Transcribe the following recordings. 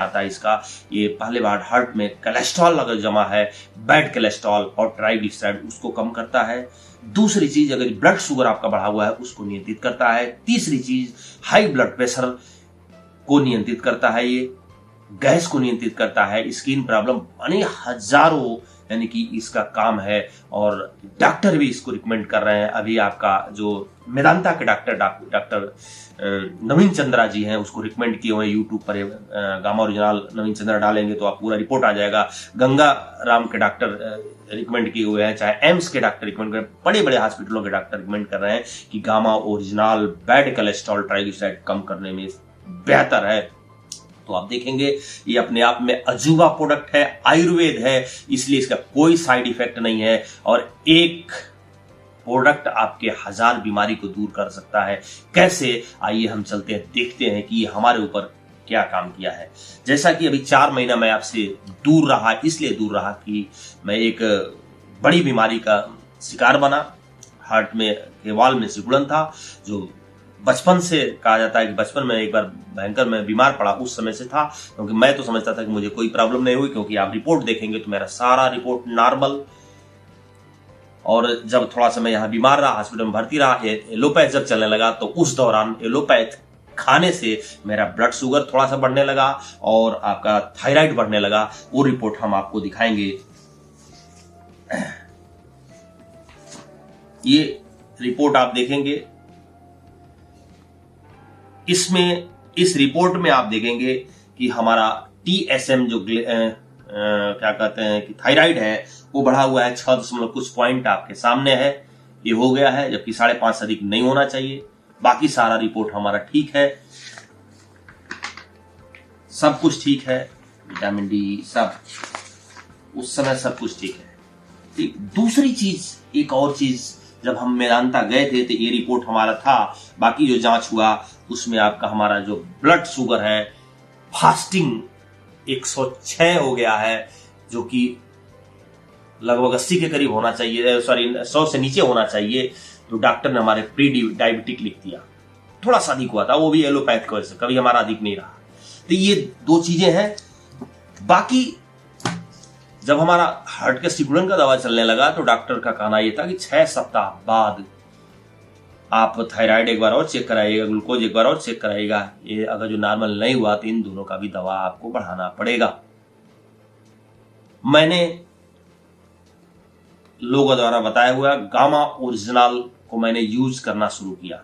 आता है इसका। ये पहले बार हार्ट में कोलेस्ट्रॉल अगर जमा है, बैड कोलेस्ट्रॉल और ट्राइग्लिसराइड, उसको कम करता है। दूसरी चीज, अगर ब्लड शुगर आपका बढ़ा हुआ है उसको नियंत्रित करता है। तीसरी चीज, हाई ब्लड प्रेशर को नियंत्रित करता है, ये गैस को नियंत्रित करता है, स्किन प्रॉब्लम, यानी हजारों, यानी कि इसका काम है। और डॉक्टर भी इसको रिकमेंड कर रहे हैं। अभी आपका जो मेदांता के डॉक्टर नवीन चंद्रा जी हैं, उसको रिकमेंड किए हुए यूट्यूब पर गामा ओरिजिनल नवीन चंद्रा डालेंगे तो आप पूरा रिपोर्ट आ जाएगा। गंगा राम के डॉक्टर रिकमेंड किए हुए हैं, चाहे एम्स के डॉक्टर रिकमेंड कर रहे हैं, बड़े बड़े हॉस्पिटलों के डॉक्टर रिकमेंड कर रहे हैं कि gamma original bad cholesterol triglyceride कम करने में बेहतर है। तो आप देखेंगे ये अपने आप में अजूबा प्रोडक्ट है, आयुर्वेद है, इसलिए इसका कोई साइड इफेक्ट नहीं है और एक प्रोडक्ट आपके 1000 बीमारी को दूर कर सकता है। कैसे, आइए हम चलते हैं, देखते हैं कि ये हमारे ऊपर क्या काम किया है। जैसा कि अभी 4 महीना मैं आपसे दूर रहा, इसलिए दूर रहा कि मैं एक बड़ी बीमारी का शिकार बना। हार्ट में के वाल में सिकुड़न था, जो बचपन से कहा जाता है कि बचपन में एक बार भयंकर मैं बीमार पड़ा, उस समय से था। क्योंकि मैं तो समझता था कि मुझे कोई प्रॉब्लम नहीं हुई, क्योंकि आप रिपोर्ट देखेंगे तो मेरा सारा रिपोर्ट नॉर्मल। और जब थोड़ा समय यहाँ बीमार रहा, हॉस्पिटल में भर्ती रहा, एलोपैथ जब चलने लगा तो उस दौरान एलोपैथ खाने से मेरा ब्लड शुगर थोड़ा सा बढ़ने लगा और आपका थायराइड बढ़ने लगा। वो रिपोर्ट हम आपको दिखाएंगे। ये रिपोर्ट आप देखेंगे, इसमें इस रिपोर्ट में आप देखेंगे कि हमारा TSM जो क्या कहते हैं कि थायराइड है वो बढ़ा हुआ है 6 कुछ पॉइंट आपके सामने है, ये हो गया है, जबकि 5.5 से अधिक नहीं होना चाहिए। बाकी सारा रिपोर्ट हमारा ठीक है, सब कुछ ठीक है, विटामिन डी सब उस समय सब कुछ ठीक है। ठीक, दूसरी चीज, एक और चीज, जब हम मेदांता गए थे तो ये रिपोर्ट हमारा था। बाकी जो जांच हुआ उसमें आपका हमारा जो ब्लड शुगर है फास्टिंग 106 हो गया है, जो कि लगभग 80 के करीब होना चाहिए, सॉरी 100 से नीचे होना चाहिए। तो डॉक्टर ने हमारे प्री डायबिटिक लिख दिया, थोड़ा सा अधिक हुआ था, वो भी एलोपैथ की वजह से, कभी हमारा अधिक नहीं रहा। तो ये 2 चीजें हैं। बाकी जब हमारा हार्ट के सिकुड़न का दवा चलने लगा तो डॉक्टर का कहना यह था कि 6 सप्ताह बाद आप थायराइड एक बार और चेक कराइएगा, ग्लूकोज एक बार और चेक कराइएगा। ये अगर जो नॉर्मल नहीं हुआ तो इन दोनों का भी दवा आपको बढ़ाना पड़ेगा। मैंने लोगों द्वारा बताया हुआ गामा ओरिजिनल को मैंने यूज करना शुरू किया,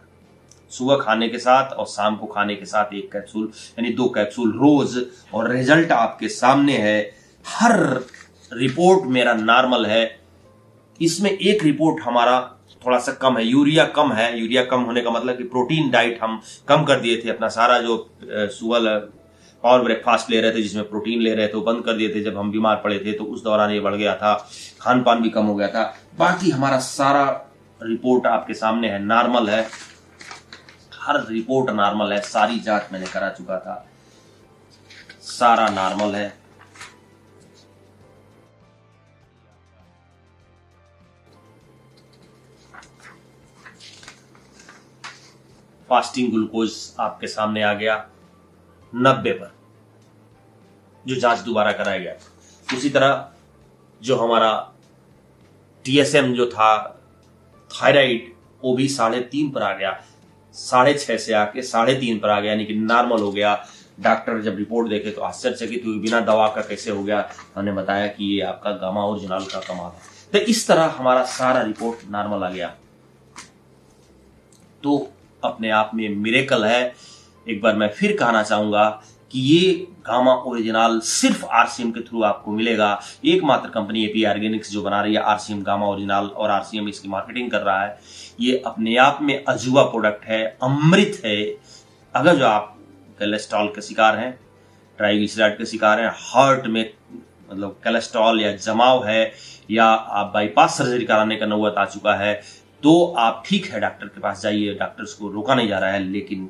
सुबह खाने के साथ और शाम को खाने के साथ 1 कैप्सूल, यानी 2 कैप्सूल रोज, और रिजल्ट आपके सामने है। हर रिपोर्ट मेरा नॉर्मल है। इसमें एक रिपोर्ट हमारा थोड़ा सा कम है, यूरिया कम है। यूरिया कम होने का मतलब कि प्रोटीन डाइट हम कम कर दिए थे, अपना सारा जो सुबह पावर ब्रेकफास्ट ले रहे थे जिसमें प्रोटीन ले रहे थे वो बंद कर दिए थे जब हम बीमार पड़े थे, तो उस दौरान ये बढ़ गया था। खान पान भी कम हो गया था। बाकी हमारा सारा रिपोर्ट आपके सामने है, नॉर्मल है, हर रिपोर्ट नॉर्मल है। सारी जांच मैंने करा चुका था, सारा नॉर्मल है। फास्टिंग ग्लूकोज आपके सामने आ गया 90 पर, जो जांच दोबारा कराया गया। उसी तरह जो हमारा TSM जो था थायराइड, वो भी 3.5 पर आ गया, 6.5 से आके 3.5 पर आ गया, यानी कि नॉर्मल हो गया। डॉक्टर जब रिपोर्ट देखे तो आश्चर्यचकित हुए, बिना दवा का कैसे हो गया। हमने बताया कि ये आपका गामा ओरिजिनल का कमाल है। तो इस तरह हमारा सारा रिपोर्ट नॉर्मल आ गया, तो अपने आप में मिरेकल है। एक बार मैं फिर कहना चाहूंगा कि ये गामा ओरिजिनल सिर्फ RCM के थ्रू आपको मिलेगा। एकमात्र कंपनी एपी ऑर्गेनिक्स जो बना रही है RCM गामा ओरिजिनल, और RCM इसकी मार्केटिंग कर रहा है। ये अपने आप में अजूबा प्रोडक्ट है, अमृत है। अगर जो आप कोलेस्ट्रॉल के शिकार हैं, ट्राइग्लिसराइड के शिकार हैं, हार्ट में मतलब कोलेस्ट्रॉल या जमाव है, या आप बाईपास सर्जरी कराने का नौबत आ चुका है, तो आप ठीक है डॉक्टर के पास जाइए। डॉक्टर्स को रोका नहीं जा रहा है, लेकिन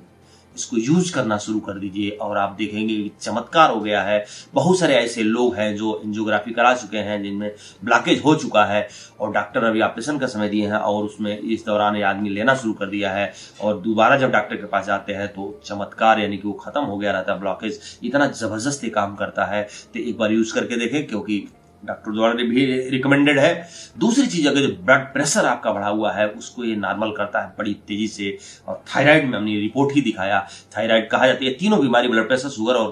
इसको यूज करना शुरू कर दीजिए और आप देखेंगे कि चमत्कार हो गया है। बहुत सारे ऐसे लोग हैं जो एंजियोग्राफी करा चुके हैं जिनमें ब्लॉकेज हो चुका है और डॉक्टर अभी ऑपरेशन का समय दिए हैं और उसमें इस दौरान ये आदमी लेना शुरू कर दिया है और दोबारा जब डॉक्टर के पास जाते हैं तो चमत्कार यानी कि वो खत्म हो गया रहता है। ब्लॉकेज इतना जबरदस्त ये काम करता है, तो एक बार यूज करके देखें क्योंकि डॉक्टर द्वारा भी रिकमेंडेड है। दूसरी चीज, अगर जो ब्लड प्रेशर आपका बढ़ा हुआ है उसको ये नॉर्मल करता है बड़ी तेजी से। और थायराइड में हमने रिपोर्ट ही दिखाया, थायराइड कहा जाती है तीनों बीमारी, ब्लड प्रेशर, शुगर और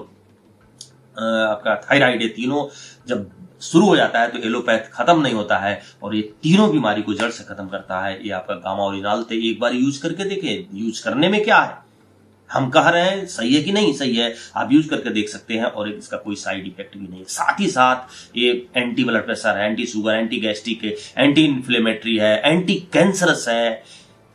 आपका थायराइड, ये तीनों जब शुरू हो जाता है तो एलोपैथ खत्म नहीं होता है और ये तीनों बीमारी को जड़ से खत्म करता है। ये आपका गामा ओरिजिनल थे, एक बार यूज करके देखें। यूज करने में क्या है, हम कह रहे हैं सही है कि नहीं सही है, आप यूज करके देख सकते हैं और इसका कोई साइड इफेक्ट भी नहीं है। साथ ही साथ ये एंटी ब्लड प्रेशर है, एंटी शुगर, एंटी गैस्ट्रिक है, एंटी इन्फ्लेमेटरी है, एंटी कैंसरस है,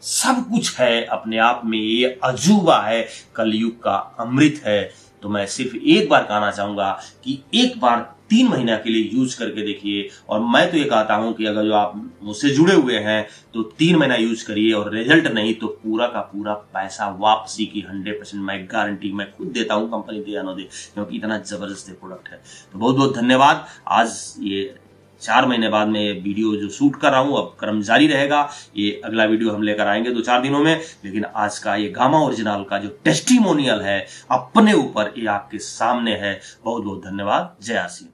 सब कुछ है अपने आप में। ये अजूबा है, कलयुग का अमृत है। तो मैं सिर्फ एक बार कहना चाहूंगा कि एक बार 3 महीना के लिए यूज करके देखिए। और मैं तो ये कहता हूं कि अगर जो आप मुझसे जुड़े हुए हैं तो 3 महीना यूज करिए और रिजल्ट नहीं तो पूरा का पूरा पैसा वापसी की 100% मैं गारंटी मैं खुद देता हूं, कंपनी दे या न दे, क्योंकि इतना जबरदस्त प्रोडक्ट है। तो बहुत बहुत धन्यवाद। आज ये 4 महीने बाद में ये वीडियो जो शूट कर रहा हूं, अब क्रम जारी रहेगा। ये अगला वीडियो हम लेकर आएंगे 2-4 दिनों में, लेकिन आज का ये गामा ओरिजिनल का जो टेस्टिमोनियल है अपने ऊपर, ये आपके सामने है। बहुत बहुत धन्यवाद। जय आसी।